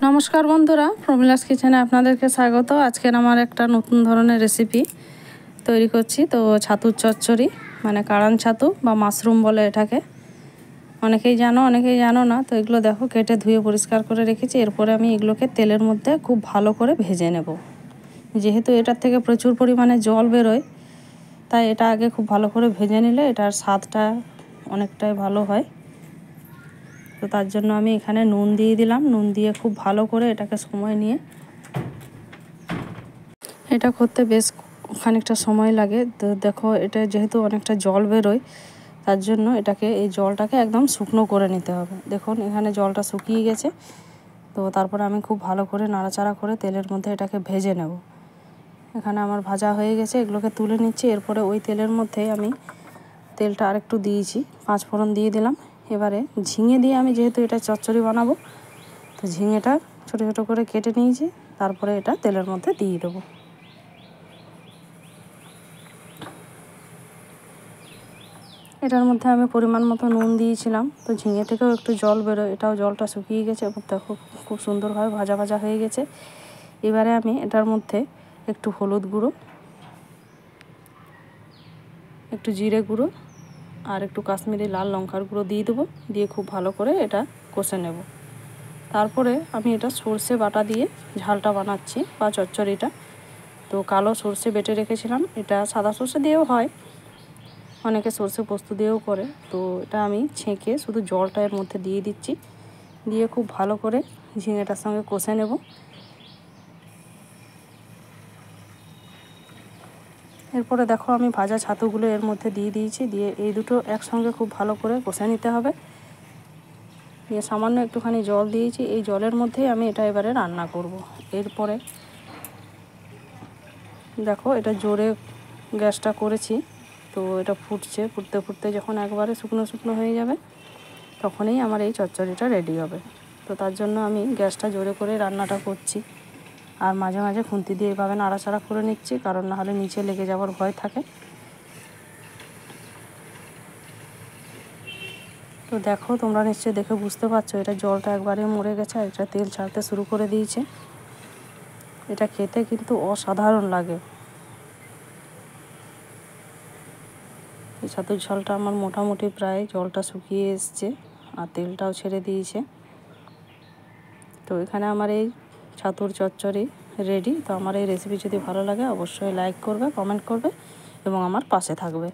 নমস্কার বন্ধুরা, প্রমিলাস কিচেনে আপনাদেরকে স্বাগত। আজকের আমার একটা নতুন ধরনের রেসিপি তৈরি করছি। তো ছাতুর চচ্চড়ি, মানে কাড়ান ছাতু বা মাশরুম বলে এটাকে। অনেকেই জানো, অনেকেই জানো না। তো এগুলো দেখো কেটে ধুয়ে পরিষ্কার করে রেখেছি। এরপরে আমি এগুলোকে তেলের মধ্যে খুব ভালো করে ভেজে নেব। যেহেতু এটার থেকে প্রচুর পরিমাণে জল বেরোয়, তাই এটা আগে খুব ভালো করে ভেজে নিলে এটার স্বাদটা অনেকটাই ভালো হয়। তো তার জন্য আমি এখানে নুন দিয়ে দিলাম। নুন দিয়ে খুব ভালো করে এটাকে সময় নিয়ে, এটা করতে বেশ খানিকটা সময় লাগে। তো দেখো এটা যেহেতু অনেকটা জল বেরোয়, তার জন্য এই জলটাকে একদম শুকনো করে নিতে হবে। দেখুন এখানে জলটা শুকিয়ে গেছে। তো তারপরে আমি খুব ভালো করে নাড়াচাড়া করে তেলের মধ্যে এটাকে ভেজে নেব। এখানে আমার ভাজা হয়ে গেছে, এগুলোকে তুলে নিচ্ছি। এরপরে ওই তেলের মধ্যে আমি তেলটা আরেকটু দিয়েছি, 5 ফোড়ন দিয়ে দিলাম। এবারে ঝিঙে দিয়ে আমি যেহেতু এটা চচ্চড়ি বানাবো, তো ঝিঙেটা ছোটো ছোটো করে কেটে নিয়েছি। তারপরে এটা তেলের মধ্যে দিয়ে দেবো। এটার মধ্যে আমি পরিমাণ মতো নুন দিয়েছিলাম। তো ঝিঙে থেকেও একটু জল বেরোয়, এটাও জলটা শুকিয়ে গেছে এবং দেখো খুব সুন্দরভাবে ভাজা ভাজা হয়ে গেছে। এবারে আমি এটার মধ্যে একটু হলুদ গুঁড়ো, একটু জিরে গুঁড়ো আর একটু কাশ্মীরি লাল লঙ্কার গুঁড়ো দিয়ে দেবো। দিয়ে খুব ভালো করে এটা কষে নেব। তারপরে আমি এটা সর্ষে বাটা দিয়ে ঝালটা বানাচ্ছি বা চচ্চড়িটা। তো কালো সর্ষে বেটে রেখেছিলাম, এটা সাদা সর্ষে দিয়েও হয়, অনেকে সর্ষে পোস্ত দিয়েও করে। তো এটা আমি ছেঁকে শুধু জলটা এর মধ্যে দিয়ে দিচ্ছি। দিয়ে খুব ভালো করে ঝিঙেটার সঙ্গে কষে নেব। এরপরে দেখো আমি ভাজা ছাতুগুলো এর মধ্যে দিয়ে দিয়েছি। দিয়ে এই দুটো একসঙ্গে খুব ভালো করে কষে নিতে হবে। দিয়ে সামান্য একটুখানি জল দিয়েছি। এই জলের মধ্যেই আমি এটা এবারে রান্না করব। এরপরে দেখো এটা জোরে গ্যাসটা করেছি। তো এটা ফুটছে, ফুটতে ফুটতে যখন একবারে শুকনো শুকনো হয়ে যাবে, তখনই আমার এই চচ্চড়িটা রেডি হবে। তো তার জন্য আমি গ্যাসটা জোরে করে রান্নাটা করছি। আর মাঝে মাঝে খুন্তি দিয়ে এভাবে নাড়াচাড়া করে নিচ্ছি, কারণ নাহলে নিচে লেগে যাওয়ার ভয় থাকে। তো দেখো তোমরা নিশ্চয়ই দেখে বুঝতে পারছো, এটা জলটা একবারে মরে গেছে, আর এটা তেল ছাড়তে শুরু করে দিয়েছে। এটা খেতে কিন্তু অসাধারণ লাগে। এই ছাতুর ঝালটা আমার মোটামুটি প্রায় জলটা শুকিয়ে এসছে আর তেলটাও ছেড়ে দিয়েছে। তো এখানে আমার এই ছাতুর চচ্চড়ি রেডি। তো আমার এই রেসিপি যদি ভালো লাগে অবশ্যই লাইক করবে, কমেন্ট করবে এবং আমার পাশে থাকবে।